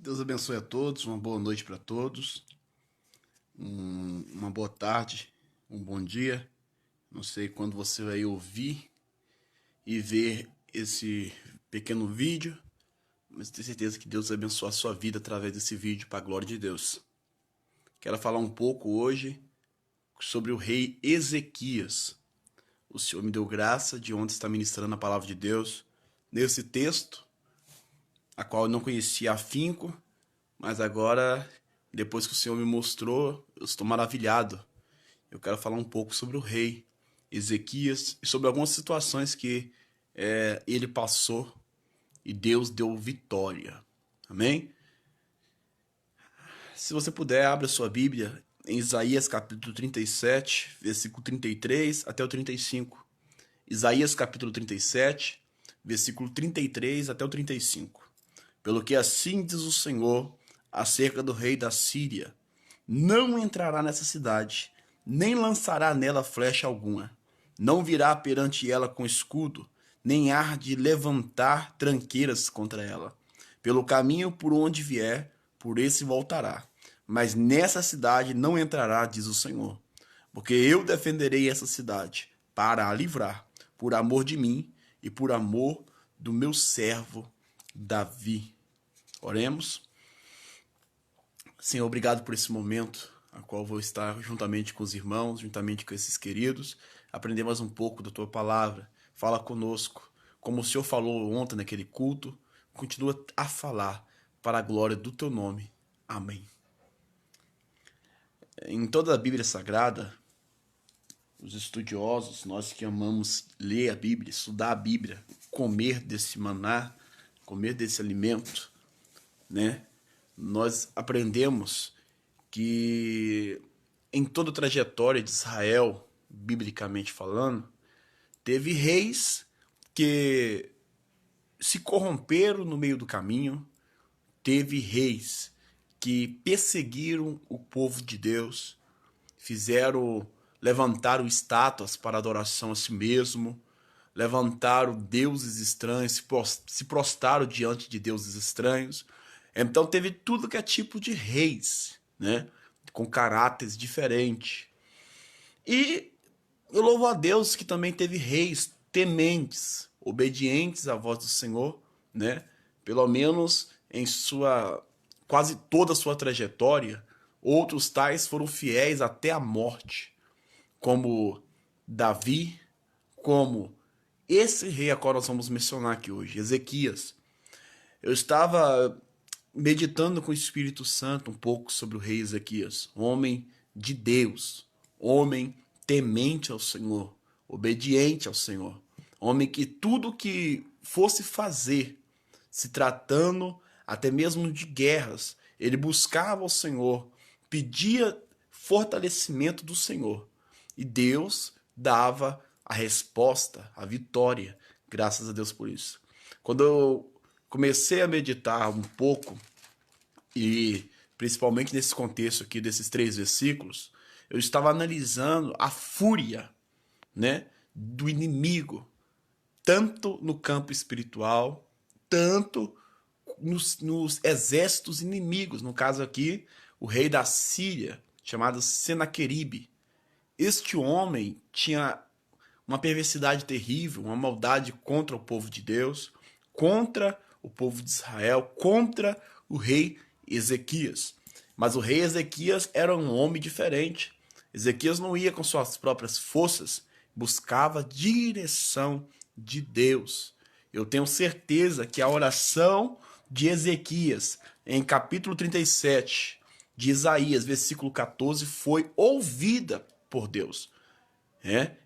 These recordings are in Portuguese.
Deus abençoe a todos, uma boa noite para todos, uma boa tarde, um bom dia. Não sei quando você vai ouvir e ver esse pequeno vídeo, mas tenho certeza que Deus vai abençoar a sua vida através desse vídeo para a glória de Deus. Quero falar um pouco hoje sobre o rei Ezequias. O Senhor me deu graça de ontem estar ministrando a palavra de Deus nesse texto, a qual eu não conhecia afinco, mas agora, depois que o Senhor me mostrou, eu estou maravilhado. Eu quero falar um pouco sobre o rei Ezequias e sobre algumas situações que ele passou e Deus deu vitória. Amém? Se você puder, abra sua Bíblia em Isaías capítulo 37, versículo 33 até o 35. Isaías capítulo 37, versículo 33 até o 35. Pelo que assim diz o Senhor acerca do rei da Síria: não entrará nessa cidade, nem lançará nela flecha alguma. Não virá perante ela com escudo, nem há de levantar tranqueiras contra ela. Pelo caminho por onde vier, por esse voltará. Mas nessa cidade não entrará, diz o Senhor. Porque eu defenderei essa cidade, para a livrar, por amor de mim e por amor do meu servo Davi. Oremos. Senhor, obrigado por esse momento, a qual vou estar juntamente com os irmãos, juntamente com esses queridos, aprender mais um pouco da tua palavra. Fala conosco, como o Senhor falou ontem naquele culto, continua a falar para a glória do teu nome. Amém. Em toda a Bíblia Sagrada, os estudiosos, nós que amamos ler a Bíblia, estudar a Bíblia, comer desse maná, comer desse alimento, né? Nós aprendemos que em toda a trajetória de Israel, biblicamente falando, teve reis que se corromperam no meio do caminho, teve reis que perseguiram o povo de Deus, levantaram estátuas para adoração a si mesmo, levantaram deuses estranhos, se prostraram diante de deuses estranhos. Então teve tudo que é tipo de reis, né? Com caráteres diferentes. E eu louvo a Deus que também teve reis tementes, obedientes à voz do Senhor, né? Pelo menos em sua quase toda a sua trajetória, outros tais foram fiéis até a morte, como Davi, como esse rei a qual nós vamos mencionar aqui hoje, Ezequias. Eu estava meditando com o Espírito Santo um pouco sobre o rei Ezequias, homem de Deus, homem temente ao Senhor, obediente ao Senhor, homem que tudo que fosse fazer, se tratando até mesmo de guerras, ele buscava o Senhor, pedia fortalecimento do Senhor, e Deus dava a resposta, a vitória. Graças a Deus por isso. Quando eu comecei a meditar um pouco, e principalmente nesse contexto aqui desses 3 versículos, eu estava analisando a fúria, né, do inimigo, tanto no campo espiritual, tanto nos exércitos inimigos. No caso aqui, o rei da Síria, chamado Senaqueribe. Este homem tinha uma perversidade terrível, uma maldade contra o povo de Deus, contra o povo de Israel, contra o rei Ezequias. Mas o rei Ezequias era um homem diferente. Ezequias não ia com suas próprias forças, buscava direção de Deus. Eu tenho certeza que a oração de Ezequias, em capítulo 37 de Isaías, versículo 14, foi ouvida por Deus.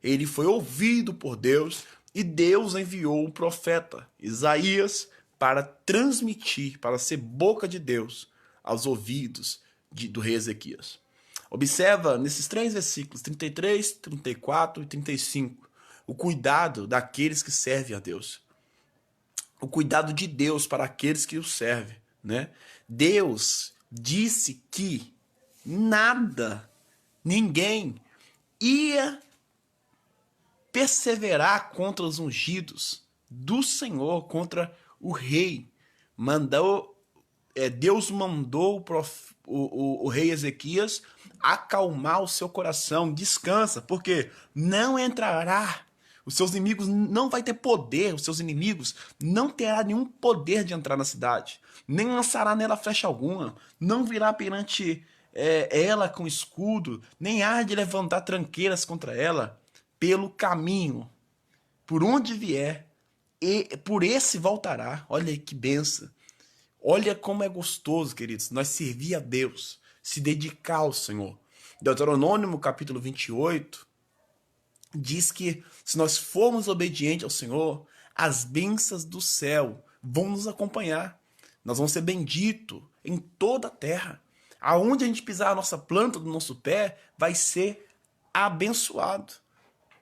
Ele foi ouvido por Deus e Deus enviou o profeta Isaías para transmitir, para ser boca de Deus aos ouvidos do rei Ezequias. Observa nesses 3 versículos, 33, 34 e 35, o cuidado daqueles que servem a Deus. O cuidado de Deus para aqueles que o servem, né? Deus disse que nada, ninguém ia perseverar contra os ungidos do Senhor, contra o rei. Mandou Deus mandou o rei Ezequias acalmar o seu coração, descansa, porque não entrará, os seus inimigos não vai ter poder, os seus inimigos não terá nenhum poder de entrar na cidade, nem lançará nela flecha alguma, não virá perante ela com escudo, nem há de levantar tranqueiras contra ela, pelo caminho, por onde vier, e por esse voltará. Olha aí que benção. Olha como é gostoso, queridos, nós servir a Deus, se dedicar ao Senhor. Deuteronômio capítulo 28 diz que se nós formos obedientes ao Senhor, as bênçãos do céu vão nos acompanhar. Nós vamos ser benditos em toda a terra. Aonde a gente pisar a nossa planta do nosso pé, vai ser abençoado.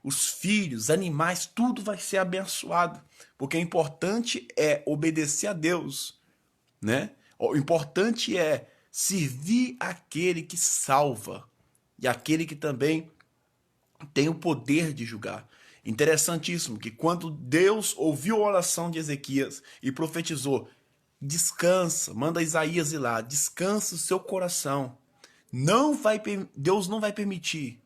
Os filhos, animais, tudo vai ser abençoado. Porque o importante é obedecer a Deus, né? O importante é servir aquele que salva e aquele que também tem o poder de julgar. Interessantíssimo que quando Deus ouviu a oração de Ezequias e profetizou, descansa, manda Isaías ir lá, descansa o seu coração. Deus não vai permitir,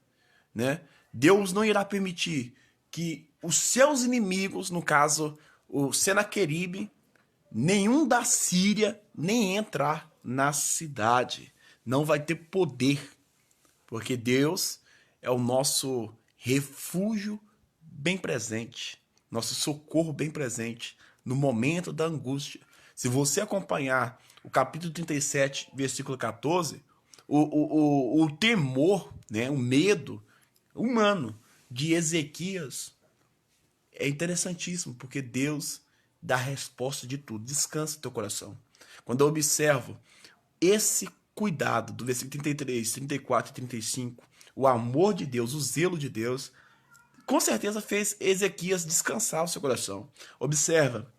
né? Deus não irá permitir que os seus inimigos, no caso o Senaqueribe, nenhum da Síria, nem entrar na cidade. Não vai ter poder, porque Deus é o nosso refúgio bem presente, nosso socorro bem presente no momento da angústia. Se você acompanhar o capítulo 37, versículo 14, o temor, né, o medo humano de Ezequias é interessantíssimo, porque Deus dá a resposta de tudo. Descansa o teu coração. Quando eu observo esse cuidado do versículo 33, 34 e 35, o amor de Deus, o zelo de Deus, com certeza fez Ezequias descansar o seu coração. Observa,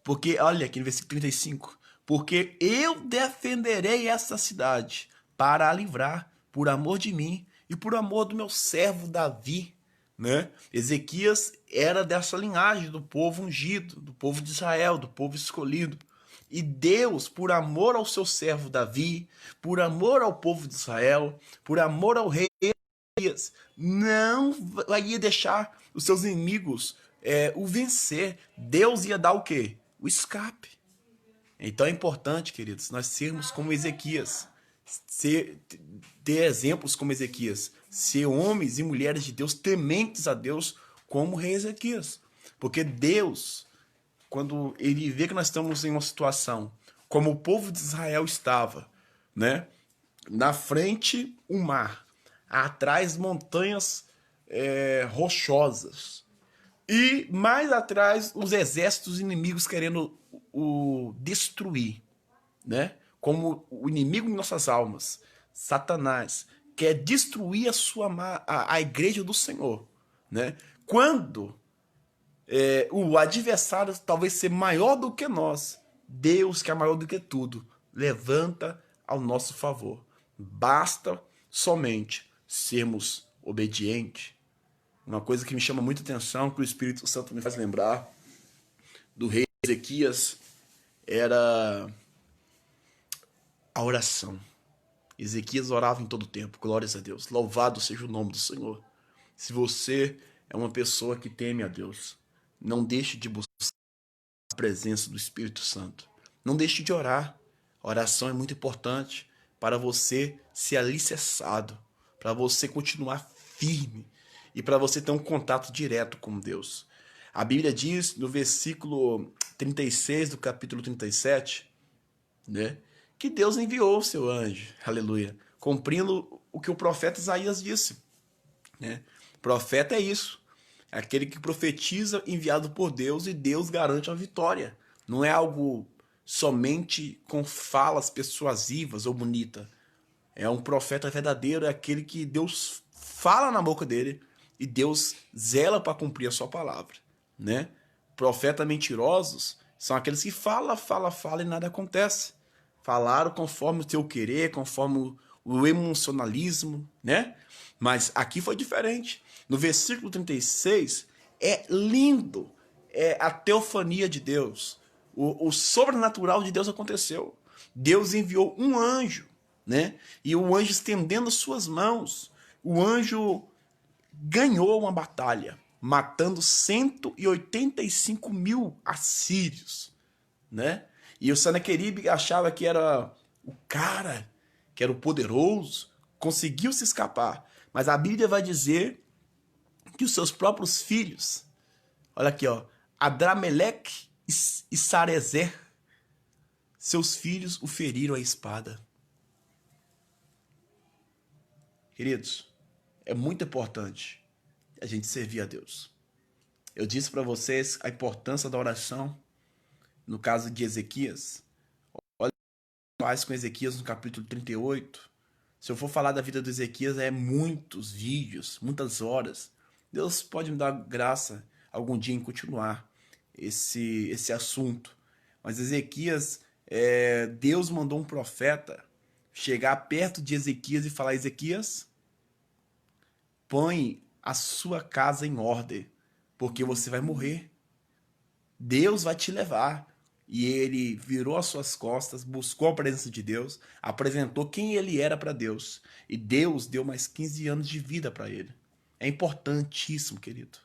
porque, olha aqui no versículo 35, porque eu defenderei essa cidade para a livrar, por amor de mim e por amor do meu servo Davi, né? Ezequias era dessa linhagem do povo ungido, do povo de Israel, do povo escolhido. E Deus, por amor ao seu servo Davi, por amor ao povo de Israel, por amor ao rei Ezequias, não ia deixar os seus inimigos o vencer. Deus ia dar o quê? O escape. Então é importante, queridos, nós sermos como Ezequias, ter exemplos como Ezequias, ser homens e mulheres de Deus tementes a Deus como o rei Ezequias. Porque Deus, quando ele vê que nós estamos em uma situação como o povo de Israel estava, né? Na frente o mar, atrás montanhas rochosas e mais atrás os exércitos inimigos querendo o destruir, né? Como o inimigo de nossas almas, Satanás, quer destruir a igreja do Senhor, né? Quando o adversário talvez ser maior do que nós, Deus, que é maior do que tudo, levanta ao nosso favor. Basta somente sermos obedientes. Uma coisa que me chama muita atenção, que o Espírito Santo me faz lembrar do rei Ezequias, era a oração. Ezequias orava em todo tempo, glórias a Deus. Louvado seja o nome do Senhor. Se você é uma pessoa que teme a Deus, não deixe de buscar a presença do Espírito Santo. Não deixe de orar. A oração é muito importante para você ser alicerçado, para você continuar firme e para você ter um contato direto com Deus. A Bíblia diz no versículo 36 do capítulo 37, né, que Deus enviou o seu anjo, aleluia, cumprindo o que o profeta Isaías disse, né? Profeta é isso, é aquele que profetiza enviado por Deus e Deus garante a vitória. Não é algo somente com falas persuasivas ou bonitas. É um profeta verdadeiro, é aquele que Deus fala na boca dele e Deus zela para cumprir a sua palavra, né? Profetas mentirosos são aqueles que falam e nada acontece. Falaram conforme o teu querer, conforme o emocionalismo, né? Mas aqui foi diferente. No versículo 36 é lindo, é a teofania de Deus. O sobrenatural de Deus aconteceu. Deus enviou um anjo, né? E o anjo estendendo suas mãos, o anjo ganhou uma batalha, matando 185 mil assírios, né? E o Senaqueribe achava que era o cara, que era o poderoso, conseguiu se escapar. Mas a Bíblia vai dizer que os seus próprios filhos, olha aqui, ó, Adrameleque e Sarezer, seus filhos o feriram à espada. Queridos, é muito importante a gente servir a Deus. Eu disse para vocês a importância da oração no caso de Ezequias. Olha o que faz com Ezequias no capítulo 38. Se eu for falar da vida do Ezequias, é muitos vídeos, muitas horas. Deus pode me dar graça algum dia em continuar esse assunto. Mas Ezequias, Deus mandou um profeta chegar perto de Ezequias e falar: Ezequias, põe a sua casa em ordem, porque você vai morrer. Deus vai te levar. E ele virou as suas costas, buscou a presença de Deus, apresentou quem ele era para Deus. E Deus deu mais 15 anos de vida para ele. É importantíssimo, querido.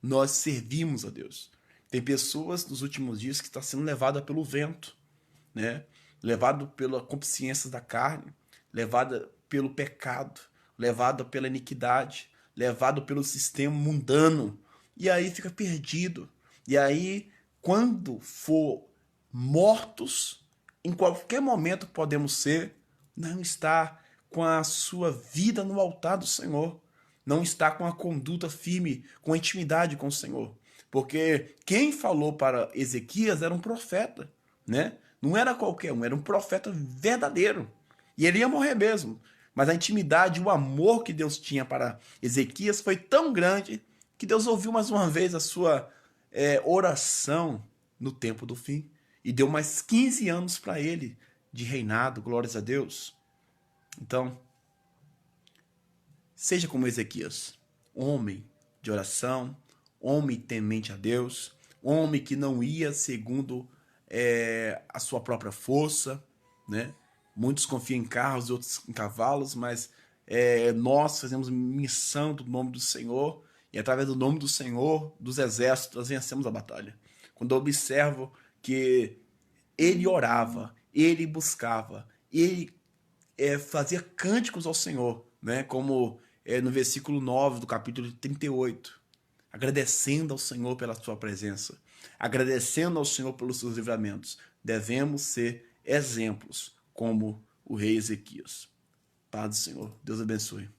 Nós servimos a Deus. Tem pessoas nos últimos dias que estão sendo levadas pelo vento, né? Levado pela consciência da carne, levada pelo pecado, levado pela iniquidade, levado pelo sistema mundano. E aí fica perdido. E aí, quando for mortos, em qualquer momento podemos ser, não está com a sua vida no altar do Senhor, não está com a conduta firme, com a intimidade com o Senhor. Porque quem falou para Ezequias era um profeta, né? Não era qualquer um, era um profeta verdadeiro. E ele ia morrer mesmo. Mas a intimidade, o amor que Deus tinha para Ezequias foi tão grande que Deus ouviu mais uma vez a sua oração no tempo do fim. E deu mais 15 anos para ele de reinado, glórias a Deus. Então, seja como Ezequias, homem de oração, homem temente a Deus, homem que não ia segundo a sua própria força, né? Muitos confiam em carros, outros em cavalos, mas nós fazemos missão do nome do Senhor e através do nome do Senhor, dos exércitos, nós vencemos a batalha. Quando eu observo que ele orava, ele buscava, ele fazia cânticos ao Senhor, né? Como no versículo 9 do capítulo 38, agradecendo ao Senhor pela sua presença, agradecendo ao Senhor pelos seus livramentos. Devemos ser exemplos como o rei Ezequias. Paz do Senhor. Deus abençoe.